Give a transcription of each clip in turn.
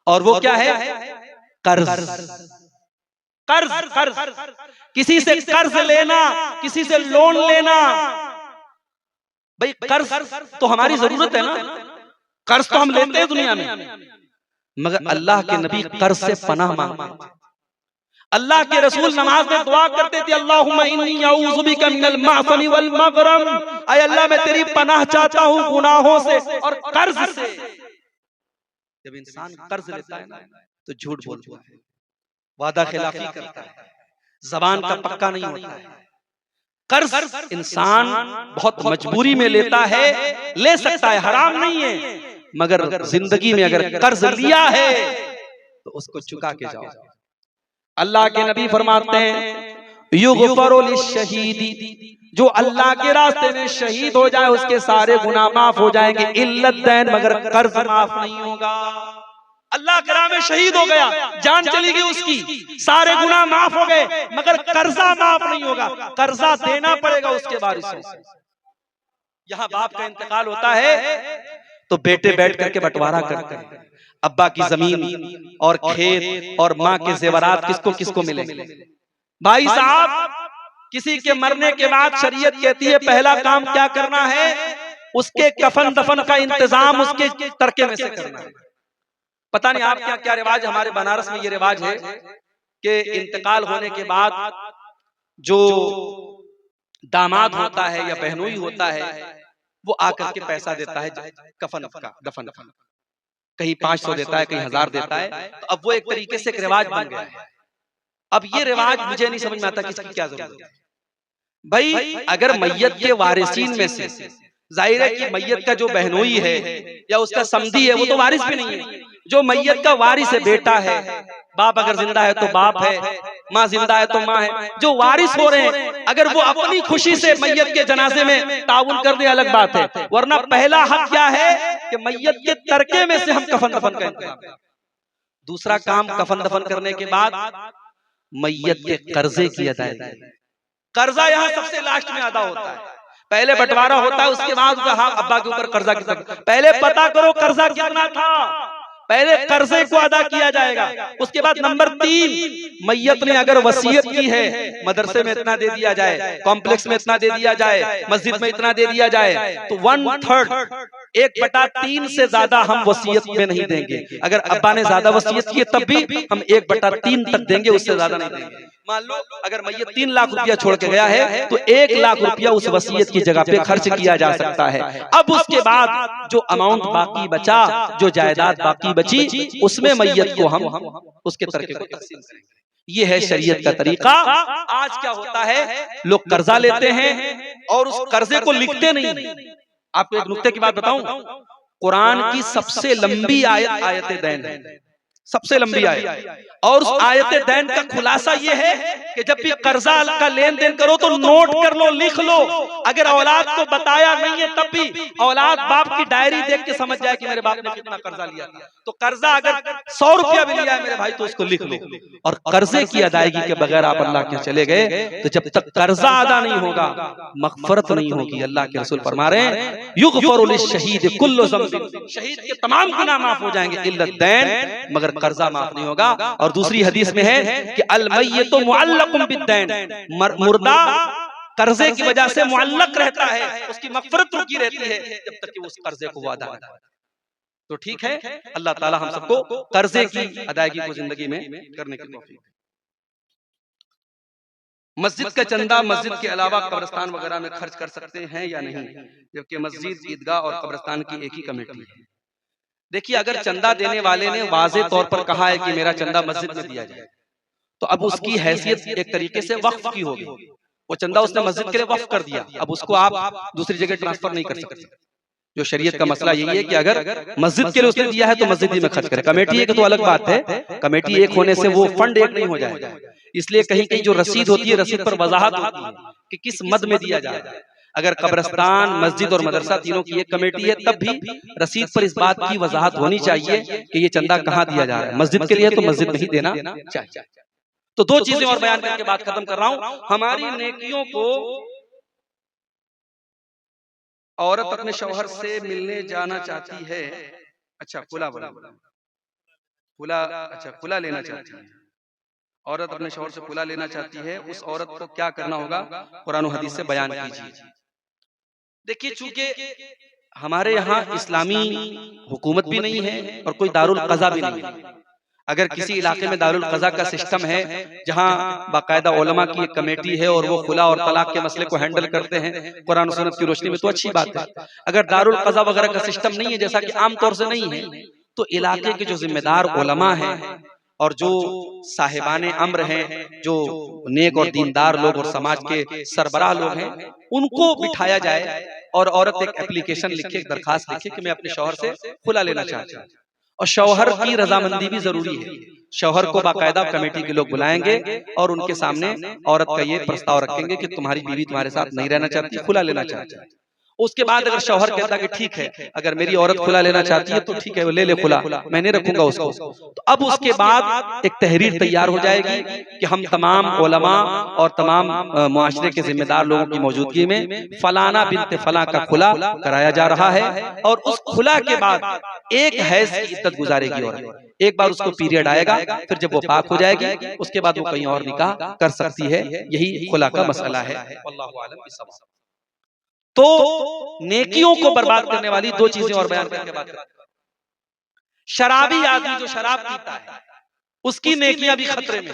और वो क्या है? कर्ज। कर्ज कर्ज किसी से कर्ज लेना, किसी से लोन लेना। भाई कर्ज तो हमारी जरूरत है ना, कर्ज तो हम लेते हैं दुनिया में, मगर अल्लाह के नबी कर्ज से पनाह मांगते हैं। अल्लाह के रसूल नमाज में दुआ करते थे, अल्लाहुम्मा इन्नी अऊज़ु बिका मिनल माअसमी वल मगरम, ऐ अल्लाह मैं तेरी पनाह चाहता हूं गुनाहों से और कर्ज से। जब इंसान कर्ज लेता है ना तो झूठ बोलता है, वादा खिलाफी करता है, जबान का पक्का नहीं होता है। कर्ज इंसान बहुत मजबूरी में लेता है, ले सकता है, हराम नहीं है, मगर जिंदगी में अगर कर्ज लिया है तो उसको चुका के जाओ। अल्लाह के नबी फरमाते हैं युगफरु लिश्शहीदी, जो अल्लाह के रास्ते में शहीद हो जाए उसके सारे गुनाह माफ हो जाएंगे, इल्लत दैन, मगर कर्ज माफ नहीं होगा। अल्लाह के राह में शहीद हो गया, जान चली गई उसकी, सारे गुनाह माफ हो गए, मगर कर्जा माफ नहीं होगा, कर्जा देना पड़ेगा उसके वारिसों से। यहाँ बाप का इंतकाल होता है तो बेटे बैठ करके बंटवारा करते हैं, अब्बा की जमीन और खेत और माँ के जेवरात किसको किसको मिलेंगे। भाई साहब, किसी के मरने के बाद शरीयत कहती है पहला काम क्या करना है, उसके कफन दफन का इंतजाम उसके तरके में से करना है। पता नहीं आप क्या क्या रिवाज, हमारे बनारस में ये रिवाज है कि इंतकाल होने के बाद जो दामाद होता है या बहनोई होता है वो आकर के पैसा देता है कफन का, दफन का, कहीं 500 देता है, कहीं 1000 देता है। तो अब वो एक तरीके से एक रिवाज बन गया है। अब ये रिवाज मुझे नहीं समझ में आता कि इसकी क्या जरूरत है। भाई अगर मैयत के वारिसीन में से, जाहिर है कि मैयत का जो बहनोई है या उसका समधी है वो तो वारिस भी नहीं है, जो मैयत का वारिस है, बेटा है, बाप अगर जिंदा है तो बाप है, माँ जिंदा है तो माँ है, जो वारिस हो रहे हैं अगर वो अपनी खुशी से मैयत के जनाजे में ताउन कर दे अलग बात है, वरना पहला हक क्या है कि मैयत के तरके में से हम कफन दफन का इंतजाम करें। दूसरा काम कफन दफन करने के बाद मैयत के कर्जे की अदायगी। कर्जा यहाँ सबसे लास्ट में अदा होता है, पहले बंटवारा होता है, उसके बाद हाँ अब्बा के ऊपर कर्जा कितना, पहले पता करो कर्जा कितना था, पहले कर्जे को अदा किया जाएगा। उसके बाद नंबर 3, मैयत ने अगर वसीयत की है मदरसे में इतना दे दिया जाए, कॉम्प्लेक्स में इतना दे दिया जाए, मस्जिद में इतना दे दिया जाए, तो 1/3 1/3 से ज्यादा हम वसीयत में नहीं देंगे। अगर अब्बा ने ज्यादा वसीयत की है तब भी हम 1/3 तक देंगे, उससे ज्यादा नहीं देंगे। मान लो अगर मैयत 3 लाख रुपया छोड़ के गया है तो 1 लाख रुपया उस वसीयत की जगह पे खर्च किया जा सकता है। अब उसके बाद जो अमाउंट बाकी बचा, जो जायदाद बाकी बची, उसमें मैयत को हम उसके तरके को तकसीम करेंगे। ये है शरीयत का तरीका। आज क्या होता है, लोग कर्जा लेते हैं और उस कर्जे को लिखते नहीं। आपको एक नुक्ते की बात बताऊं, कुरान की सबसे लंबी आयत आयत दैन है, सबसे लंबी आयत, और उस आयत दैन का खुलासा ये है कि जब भी कर्जा का लेन देन करो तो नोट कर लो, लिख लो। अगर औलाद को बताया नहीं है तब भी औलाद बाप की डायरी देख के समझ जाए कि मेरे बाप ने कितना कर्जा लिया था। तो कर्जा अगर 100 रुपया भी लिया है मेरे भाई तो उसको लिख लो। और कर्जे की अदायगी के बगैर आप अल्लाह के चले गए तो जब तक कर्जा अदा नहीं होगा मगफरत नहीं होगी। अल्लाह के रसूल फरमा रहे हैं युगफरु लिश्शहीद कुल्लु ज़ंब, शहीद के तमाम गुनाह माफ हो जाएंगे इल्लत दैन, मगर कर्जा माफ नहीं होगा। और दूसरी हदीस में है कि अल मय्यतु मुअल्लकुम बिद्दैन, मुर्दा कर्जे की वजह से मुअल्लक रहता है, उसकी मगफरत रुकी रहती है जब तक कि उस कर्जे को वो अदा न करे। तो ठीक है, अल्लाह ताला हम सबको कर्जे की अदायगी को जिंदगी में करने की तौफीक। मस्जिद का चंदा मस्जिद के अलावा कब्रिस्तान वगैरह में खर्च कर सकते हैं या नहीं, जबकि मस्जिद, ईदगाह और कब्रिस्तान की एक ही कमेटी है। देखिए, अगर चंदा देने वाले ने वाज़े तौर पर कहा है कि मेरा चंदा मस्जिद में दिया जाए, तो अब उसकी हैसियत एक तरीके से वक्फ की होगी। वो चंदा उसने मस्जिद के लिए वक्फ कर दिया, अब उसको आप दूसरी जगह ट्रांसफर नहीं कर सकते। जो शरीयत का मसला यही है कि अगर मस्जिद के लिए उसने दिया है तो मस्जिद ही में खर्च करे। कमेटी एक तो अलग बात है, कमेटी एक होने से वो फंड एक नहीं हो जाएगा। इसलिए कहीं कहीं जो रसीद होती है, रसीद पर वजाहत होती है कि किस मद में दिया जा रहा है। अगर कब्रिस्तान, मस्जिद और मदरसा तीनों की एक कमेटी है तब भी रसीद पर इस बात की वजाहत होनी चाहिए कि ये चंदा कहाँ दिया जा रहा है। मस्जिद के लिए तो मस्जिद में ही देना चाहिए। तो 2 चीजें और बयान करके बात खत्म कर रहा हूं। हमारी नेकियों को, औरत अपने शौहर से मिलने जाना चाहती है, अच्छा खुला बोला, खुला, अच्छा खुला लेना चाहती है औरत, अपने शौहर से खुला लेना चाहती है, उस औरत को क्या करना होगा, कुरान और हदीस से बयान कीजिए। देखिए, चूंकि हमारे यहाँ इस्लामी हुकूमत भी नहीं है और कोई दारुल क़ज़ा भी नहीं है। अगर किसी इलाके में दारुल क़ज़ा का सिस्टम है, जहाँ बाकायदा उलमा की एक कमेटी है और वो खुला और तलाक के मसले को हैंडल करते हैं कुरान और सुन्नत की रोशनी में, तो अच्छी बात है। अगर दारुल क़ज़ा वगैरह का सिस्टम नहीं है, जैसा कि आम तौर से नहीं है, तो इलाके के जो जिम्मेदार उलमा हैं और जो साहिबाने अम्र हैं, जो नेक और दीनदार लोग और समाज के सरबराह लोग हैं, उनको बिठाया जाए और औरत एक एप्लीकेशन लिखे, एक दरखास्त लिखे कि मैं अपने शौहर से खुला लेना चाहती हूँ। और शौहर की रजामंदी भी जरूरी है। शौहर को बाकायदा कमेटी के लोग बुलाएंगे और उनके सामने औरत का ये प्रस्ताव रखेंगे कि तुम्हारी बीवी तुम्हारे साथ नहीं रहना चाहती, खुला लेना चाहती है। उसके बाद अगर शौहर कहता है कि ठीक है, अगर मेरी औरत खुला लेना चाहती है तो ठीक है, वो ले ले खुला, मैं नहीं रखूंगा उसको, तो अब उसके बाद एक तहरीर तैयार हो जाएगी कि हम तमाम उलमा और तमाम मुआशरे के जिम्मेदार लोगों की मौजूदगी में फलाना बिन्ते फला का खुला कराया जा रहा है। और उस खुला के बाद एक हैज की इद्दत गुजारेगी औरत, एक बार उसको पीरियड आएगा, फिर जब वो पाक हो जाएगी उसके बाद वो कहीं और निकाह कर सकती है। यही खुला का मसला है। अल्लाहु आलम बिस्सवाब। तो नेकियों को बर्बाद करने वाली दो चीजें और बयान करके बात करते हैं। शराबी आदमी जो शराब पीता है, उसकी नेकियां भी खतरे में।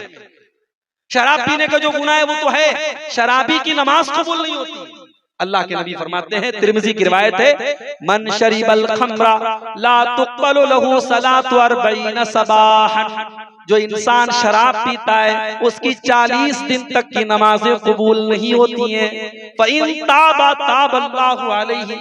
शराब पीने का जो गुनाह है वो तो है, शराबी की नमाज कबूल नहीं होती। अल्लाह के नबी फरमाते हैं, तिर्मिज़ी की रिवायत है, मन शरीबल खम्रा ला तुक़बलु लहू सलातु 40 सबाहन, जो इंसान शराब पीता है उसकी 40 दिन तक की नमाजें कबूल नहीं होती हैं। फ़इन ताबा ताबल्लाहु अलैहि